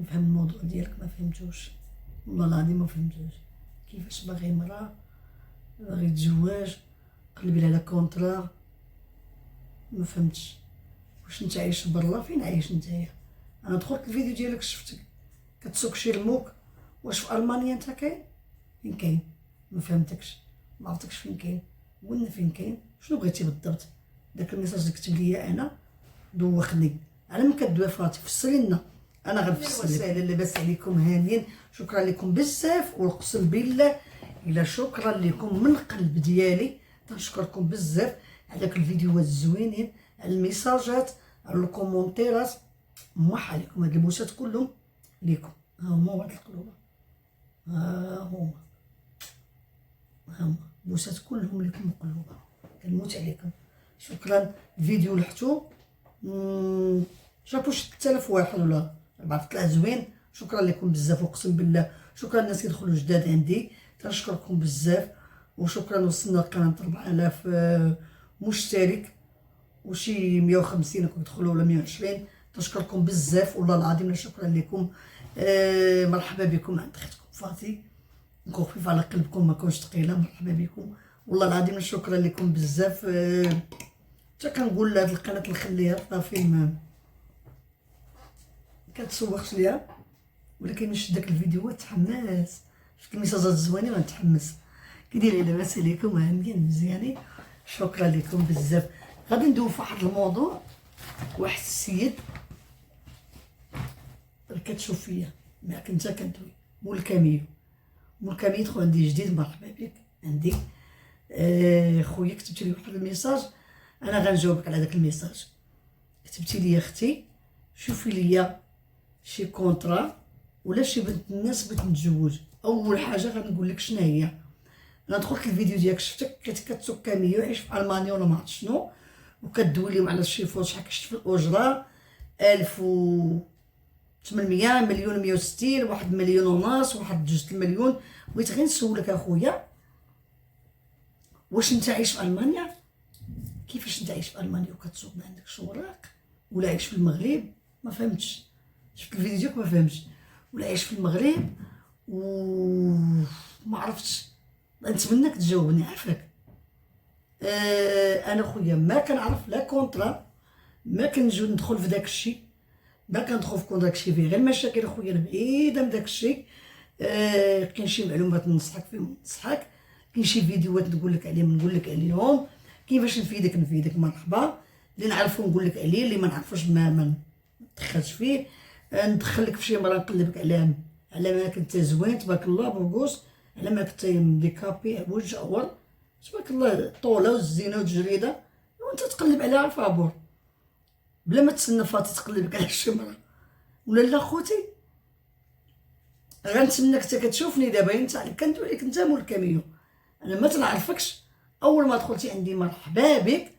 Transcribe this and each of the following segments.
نفهم الموضوع ديالك، ما فهمتوش والله العظيم، ما فهمتوش. كيفاش باغي مرا، باغي يتزوج، قلبي على كونطرا، ما فهمتش. واش انت عايش برا؟ فين عايش نتايا؟ انا دخلت الفيديو ديالك شفتك كتسوق شي رموك. واش في المانيا انت كاين؟ فين كاين؟ ما فهمتكش، ما عرفتكش فين كاين. قلنا فين كاين، شنو بغيتي بالضبط؟ داك الميساج اللي كتب ليا انا دوخني. على من كدوي فاتي فسري لنا، انا غنفسر لك. سهلا، لاباس عليكم؟ هانيين، شكرا لكم بزاف، واقسم بالله الا شكرا لكم من القلب ديالي. تنشكركم بزاف على داك الفيديوهات الزوينين، على الميساجات، على الكومونتيرات. موح عليكم هاد البوسات كلهم ليكم. ها هما هاد القلوبه، ها هما بوسات كلهم ليكم القلوبه. كنموت عليكم. شكرا. الفيديو لحتو شافو 6000 واحد ولا 4 طلع زوين. شكرا لكم بزاف، اقسم بالله. شكرا الناس كيدخلوا جداد عندي، تنشكركم بزاف. وشكرا، وصلنا لقناه 4000 مشترك وشي 150 كيدخلوا ولا 120. تنشكركم بزاف والله العظيم. شكرا لكم. مرحبا بكم عند اختكم فاطي، نكون خفيف على قلبكم، ما كونش ثقيله. مرحبا بكم والله العظيم. شكرا لكم بزاف. حتى كنقول لهاد القناه نخليها صافي، ما كتسوقش ليها، ولكن نشد داك الفيديوهات تحمس، شفت الميساجات الزوينين غنتحمس. كي دايرين؟ لاباس عليكم؟ هانيين مزيانين. شكرا لكم بزاف. غادي ندوي في واحد الموضوع. واحد السيد كتشوف فيا معاك انت كندوي، مول كاميو. مول كاميو دخل عندي جديد، مرحبا بك عندي. خويا كتبتي لي واحد الميساج، انا غنجاوبك على داك الميساج. كتبتي لي اختي شوفي ليا شي كونطرا ولا شي بنت الناس بغيت نتزوج. اول حاجه غنقول لك شنو هي. انا دخلت الفيديو ديالك شفتك كتسوق كاميو، عايش في المانيا ولا ما عرفت شنو، وكدوي لهم على شي فلوس. شحال كشت في الاجره؟ 1800 مليون 160، واحد مليون ونص، واحد جوج المليون. بغيت غير نسولك اخويا، واش انت عايش في المانيا؟ كيفاش انت عايش في المانيا وكتسوق ما عندكش اوراق؟ ولا عايش في المغرب؟ ما فهمتش. شفت الفيديو ديالك ما فهمتش. ولا عايش في المغرب ما عرفتش. نتمنىك تجاوبني، عافاك. انا خويا ما كنعرف لا كونطرا، ما كنجو ندخل في داك الشيء، ما كندخل في داك الشيء. فيه غير المشاكل خويا، انا بعيده من داك الشيء. كاين شي معلومات ننصحك فيهم ننصحك، كاين شي فيديوهات نقول لك عليهم نقول لك عليهم. كيفاش نفيدك مرحبا. اللي نعرفو نقول لك عليه، اللي ما نعرفوش ما ندخلش فيه. ندخل لك في شي مرة نقلبك على ما كنت زوين تبارك الله بوغوس، على ما كنت مديكابي وجه اول تبارك الله، طوله والزينه والجريده، وانت تقلب عليها فابور بلا ما تسنى فاتي تقلبك على شي مرة. ولا لا خوتي، غنتمناك حتى كتشوفني دابا انت كندوي عليك انت مول كاميو. انا ما تنعرفكش، اول ما دخلتي عندي مرحبا بك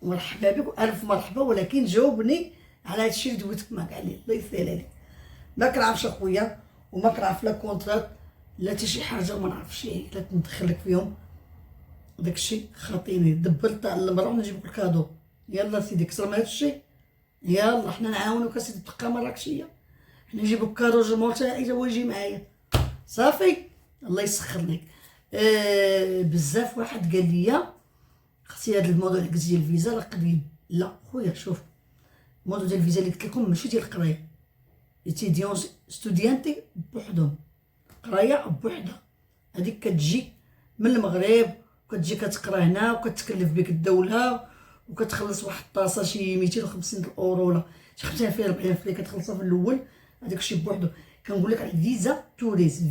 مرحبا بك والف مرحبا، ولكن جاوبني على هادشي اللي دويتك معاك عليه. الله يسهل عليك. ما كنعرفش اخويا، وما كنعرف لا كونطرات لا حتى شي حاجه، وما نعرفش لا ندخلك فيهم. داكشي خاطيني دبرت على المراه ونجيب لك الكادو. يلا سيدي كسر من هادشي، يلا حنا نعاونوك اسيدي تبقى مراكشيه، حنا نجيبو كادو جمهور تاعي هو يجي معايا صافي. الله يسخر لك. بزاف واحد قال لي اختي هاد الموضوع اللي قلتي ديال الفيزا راه قديم. لا خويا شوف، الموضوع ديال الفيزا اللي قلت لكم ماشي ديال القرايه، ايتيديون ستوديانتي بوحدهم، قرايه بوحدها. هذيك كتجي من المغرب وكتجي كتقرا هنا وكتكلف بك الدوله وكتخلص واحد الطاسه شي 250 اورو ولا شي 45 فري كتخلصها في الاول. هذاك الشيء بوحدو. كنقول لك على فيزا توريس،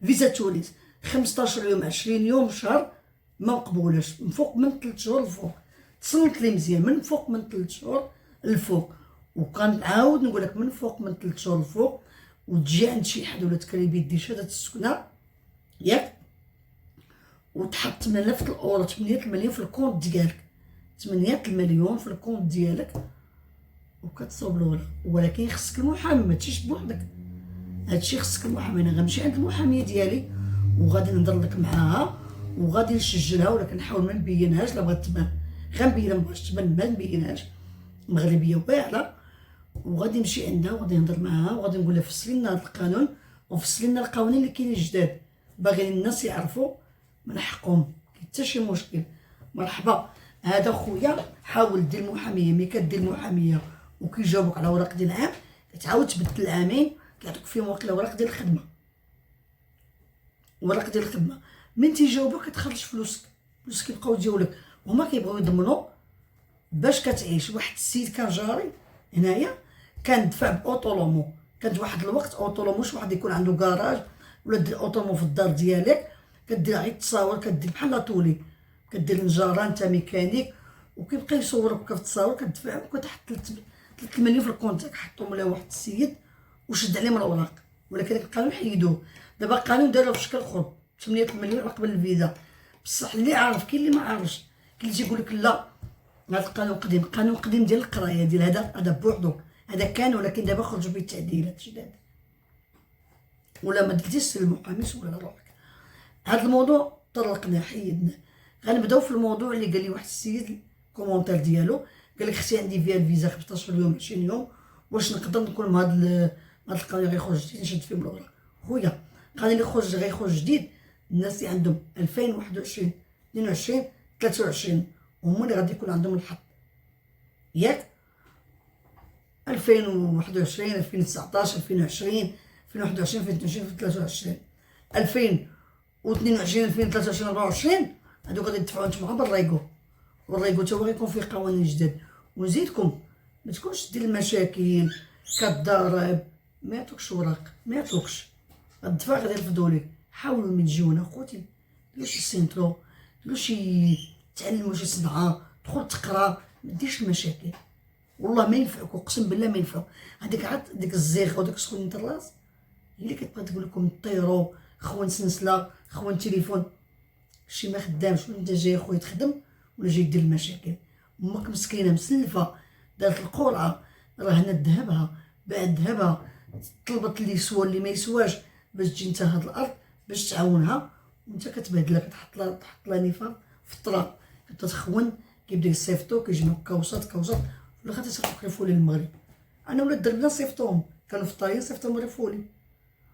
فيزا توريس 15 يوم 20 يوم شهر ما مقبولاش. من فوق من 3 شهور الفوق تصنت لي مزيان، من فوق من 3 شهور الفوق. وكنعاود نقول لك من فوق من 3 شهور الفوق، وتجي عند شي حد ولا تكريبي دير شهاده السكنه ياك، وتحط 8000 الاورو 8 المليون في الكونت ديالك، 8 المليون في الكونت ديالك وكتصوب الاولى. ولكن خصك المحامي، ما تمشيش بوحدك. هادشي خصك المحامي. انا غنمشي عند المحاميه ديالي وغادي نهضر لك معاها وغادي نسجلها، ولكن نحاول ما نبينهاش. لا بغات تبان غنبينها، ما بغاتش تبان ما نبينهاش. مغربيه واعره وغادي نمشي عندها وغادي نهضر معاها وغادي نقول لها فسري لنا هذا القانون وفسري لنا القوانين اللي كاينين جداد، باغيين الناس يعرفوا من حقهم، كاين حتى شي مشكل. مرحبا، هذا خويا حاول دير المحاميه، ملي كدير المحاميه وكيجاوبك على اوراق ديال العام كتعاود تبدل العامين كيعطوك فيهم واقيلا اوراق ديال الخدمه، اوراق ديال الخدمه من تيجاوبك كتخرج فلوسك كيبقاو ديالك، وهما كيبغيو يضمنوا باش كتعيش. واحد السيد كان جاري هنايا كان دفع باوطولومو، كانت واحد الوقت اوطولوموش واحد يكون عنده كراج ولا دير اوطومو في الدار ديالك، كدير غير تصاور، كدير بحال لاطولي، كدير نجاره انت ميكانيك وكيبقى يصورك كتصاور كتدفع وكتحط 3 مليون في الكونتاك. حطهم له واحد السيد وشد عليه من الاوراق، ولكن القانون حيدوه. دابا القانون داروه في شكل اخر 8 مليون على قبل الفيزا، بصح اللي عارف كاين اللي ما عارفش، كاين اللي تيقول لك لا هذا القانون قديم، قانون قديم ديال القرايه ديال هذا بوحدو، هذا كان ولكن دابا خرجوا به التعديلات جداد، ولا ما درتيش المحامي ولا روحك. هذا الموضوع طرقنا حيدنا. غنبداو في الموضوع اللي قال لي واحد السيد كومونتير ديالو، قال لك اختي عندي فيها الفيزا 15 يوم 20 يوم، واش نقدر نكون مع هذا القانون غيخرج جديد نشد فيه من الاوراق؟ خويا القانون اللي غيخرج جديد الناس اللي عندهم 2021 22 23 هما اللي غادي يكون عندهم الحق، ياك 2021 2019 2020 2021 2022 2023 2022 2023 24 هادو غادي يدفعوا نتوما بالريغو، والريغو تا هو غيكون فيه قوانين جداد. ونزيدكم ما تكونش دير المشاكل كضارب، ما يعطوكش وراق، ما يعطوكش الدفع غادي يرفدوا لك. حاولوا من تجيونا خوتي ديروا شي سينترو، ديروا شي تعلموا شي صنعه، دخل تقرا، ما ديرش المشاكل والله ما ينفعك، اقسم بالله ما ينفعو. هذيك عاد ديك الزيغه وداك سخون نتا الراس هي اللي كتبقى تقول لكم طيروا خوان سنسله خوان تليفون، شي ما خدامش وانت جاي خويا تخدم ولا جاي دير المشاكل. امك مسكينه مسلفه دارت القرعه رهنت ذهبها بعد ذهبها، طلبت اللي يسوى اللي ما يسواش باش تجي انت هاد الارض باش تعاونها، وانت كتبهدلها كتحط لها نفاق في الطراب كتخون، كيبدا يصيفطو كيجمعو كوسات في الاخر تيصيفطوك لفولي المغرب. انا ولاد دربنا صيفطوهم كانوا في الطريق صيفطوهم لفولي،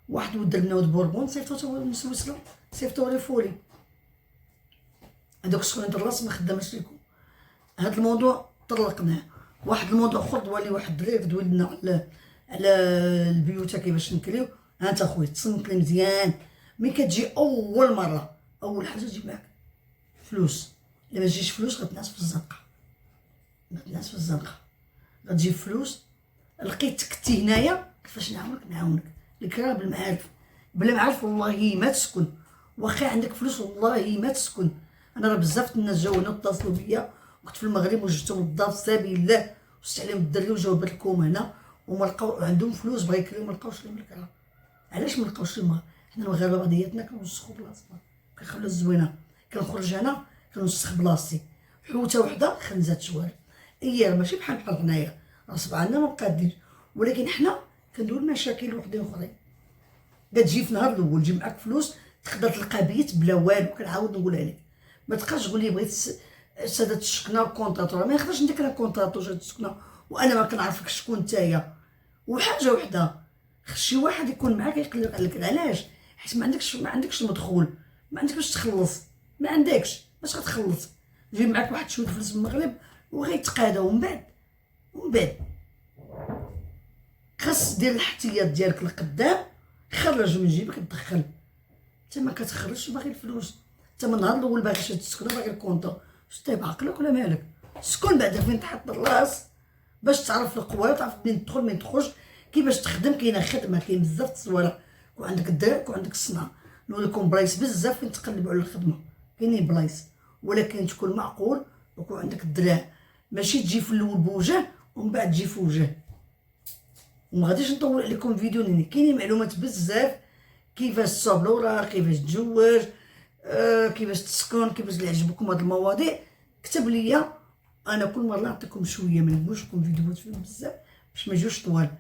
واحد ولد دربنا ولد بوربون صيفطوه من سويسرا صيفطوه لفولي. هذوك سخونة الراس ما خدامش ليكم. هذا الموضوع طرقناه. واحد الموضوع اخر دوالي واحد الدراري دوينا على البيوت كيفاش نكريو. ها انت خويا تصنت لي مزيان، ملي كتجي اول مره اول حاجه تجيب معاك فلوس، الا ما تجيش فلوس غتنعس في الزنقه، غتجيب فلوس. لقيتك انت هنايا كيفاش نعاونك الكرا بالمعارف، بلا معارف والله ما تسكن، واخا عندك فلوس والله ما تسكن. انا راه بزاف الناس جاونا واتصلوا بيا كنت في المغرب وجدتهم الدار في سبيل الله وست عليهم الدري وجاوبت لكم هنا وما لقاو عندهم فلوس بغا يكريو ما لقاوش لهم الكرا. علاش ما لقاوش لهم؟ حنا المغاربه بعضياتنا كنوسخوا بلاصتنا، كنخلو الزوينه كنخرج انا كنوسخ بلاصتي، حوته وحده خنزات شوارع. راه ماشي بحال هنايا راه صبعنا ما مقادينش، ولكن حنا كنديرو المشاكل وحدين اخرين. كتجي في النهار الاول تجيب معاك فلوس تقدر تلقى بيت بلا والو. كنعاود نقولها لك ما تبقاش تقول لي بغيت ساده السكنه وكونطاتور، ما يخرجش نديك انا كونطاتور ساده السكنه وانا ما كنعرفكش شكون نتايا. وحاجه وحده شي واحد يكون معاك يقلب عليك، علاش؟ حيت ما عندكش المدخول، ما عندكش باش تخلص، ما عندكش باش غتخلص. جيب معاك واحد شويه فلوس من المغرب وغيتقادا، ومن بعد خاص دير الاحتياط ديالك لقدام، خرج من جيبك تدخل. انت ما كتخرجش باغي الفلوس، انت من النهار الاول باغي شاد تسكن باغي الكونطو. واش طيب عقلك ولا مالك؟ سكن بعدا فين تحط الراس باش تعرف القوه، تعرف منين تدخل منين تخرج، كيفاش تخدم. كاينه خدمه، كاين بزاف الصوالح، وعندك الدراري وعندك الصنعه. نقول لكم بلايص بزاف فين تقلبوا على الخدمه، كاينين بلايص، ولكن تكون معقول ويكون عندك الدراع، ماشي تجي في الاول بوجه ومن بعد تجي في وجه. وما غاديش نطول عليكم فيديو لان كاينين معلومات بزاف، كيفاش تصاوب الاوراق، كيفاش تزوج، كيفاش تسكن، كيفاش اللي عجبكم هاد المواضيع كتب ليا. انا كل مره نعطيكم شويه، ما نبغيش لكم فيديوهات فيهم بزاف باش ما يجوش طوال.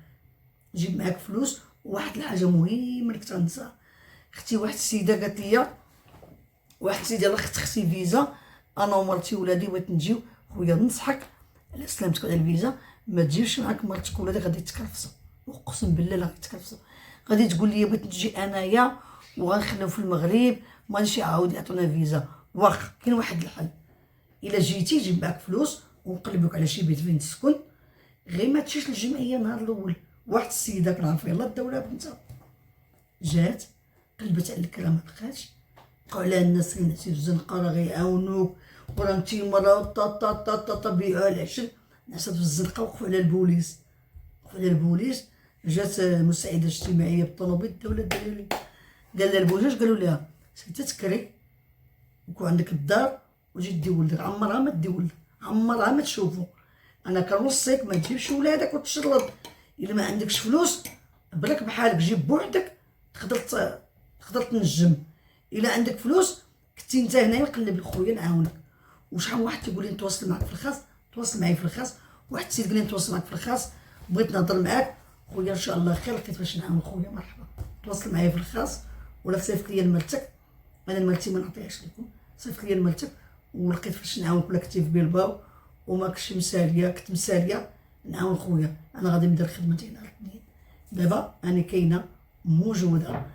جيب معاك فلوس. وواحد الحاجه مهمه اللي كنت غنساها، اختي واحد السيده قالت لي، واحد السيده الله اختي فيزا، انا ومرتي وولادي بغيت نجيو. خويا ننصحك على سلامتك على الفيزا، ما تجيبش معاك مرتك ولا غادي تكرفصوا، اقسم بالله لا غادي تكرفصوا. غادي تقول لي بغيت نجي انايا وغنخليو في المغرب ما غاديش يعاود يعطونا فيزا. واخا كاين واحد الحل، الا جيتي جيب معاك فلوس ونقلبوك على شي بيت فين تسكن، غير ما تمشيش للجمعيه النهار الاول. واحد السيده كنعرف يلاه الدوله بنتها جات قلبت على الكرا ما لقاتش، بقاو عليها الناس اللي نعسي في الزنقه راه غيعاونوك وراه انتي مرا طا بيعوا العشر. نعسات في الزنقه وقفوا على البوليس، وقفوا على البوليس. جات مساعده اجتماعيه بالطوموبيل الدوله ديالي، قال لها البوليس قالوا لها سيتي تكري وكون عندك الدار وجي دي ولدك، عمرها ما دي ولدك، عمرها ما تشوفو. انا كنوصيك ما تجيبش ولادك وتشرد. الا ما عندكش فلوس برك بحالك جيب بوحدك تقدر تنجم. الا عندك فلوس كنتي انت هنايا نقلب لخويا نعاونك. وشحال من واحد تيقول لي نتواصل معاك في الخاص، تواصل معايا في الخاص. واحد السيد قال لي نتواصل معاك في الخاص، بغيت نهضر معاك خويا ان شاء الله خير، لقيت باش نعاون خويا مرحبا. تواصل معايا في الخاص ولا صيفط ليا لمرتك، انا مرتي ما نعطيهاش لكم، صيفط ليا لمرتك ولقيت فاش نعاونك. ولا كنتي في بلباو وما كنتش مساليه، كنت مساليه نعاون خويا. انا غادي ندير خدمتي نهار الاثنين. دابا انا كاينه موجوده،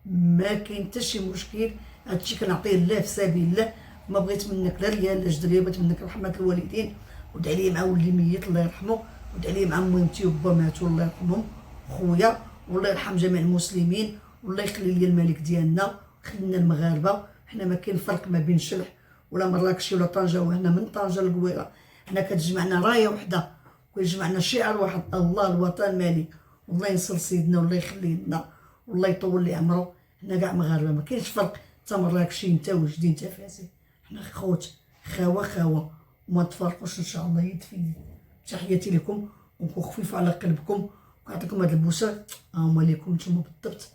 ما كاين حتى شي مشكل. هادشي كنعطيه لله في سبيل الله. ما بغيت منك لا ريال لا جدريه، بغيت منك رحمه الوالدين. ودعي لي مع ولدي ميت الله يرحمه، ودعي لي مع ميمتي وبا ماتوا الله يرحمهم خويا، والله يرحم جميع المسلمين، والله يخلي لي الملك ديالنا، خلينا المغاربه. حنا ما كاين فرق ما بين شلح ولا مراكشي ولا طنجه، وهنا من طنجه للقويره حنا كتجمعنا رايه وحده ويجمعنا شعار واحد، الله الوطن مالي. والله ينصر سيدنا والله يخليه لنا والله يطول لي عمره. حنا كاع مغاربه ما كاينش فرق، انت مراكشي انت وجدي انت فاسي، حنا خوت خاوه وما نتفارقوش ان شاء الله يد في يد. تحياتي لكم ونكون خفيف على قلبكم ونعطيكم هاد البوسه هما ليكم نتوما بالضبط.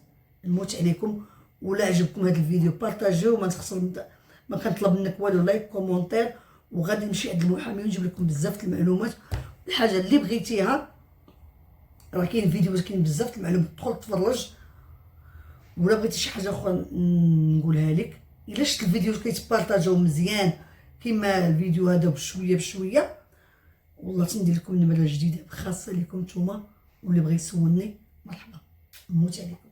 نموت عليكم. ولا عجبكم هذا الفيديو بارطاجيو، ما تخسر ما كنطلب منك والو، لايك كومونتير. وغادي نمشي عند المحامي ونجيب لكم بزاف المعلومات. الحاجه اللي بغيتيها راه كاين فيديوهات، كاين بزاف المعلومات، تدخل تفرج. ولا بغيتي شي حاجه اخرى نقولها لك، الا شفت الفيديو كيتبارطاجيو مزيان كيما الفيديو هذا بشويه والله تندير لكم نمره جديده خاصه لكم نتوما. واللي بغى يسولني مرحبا. نموت عليكم.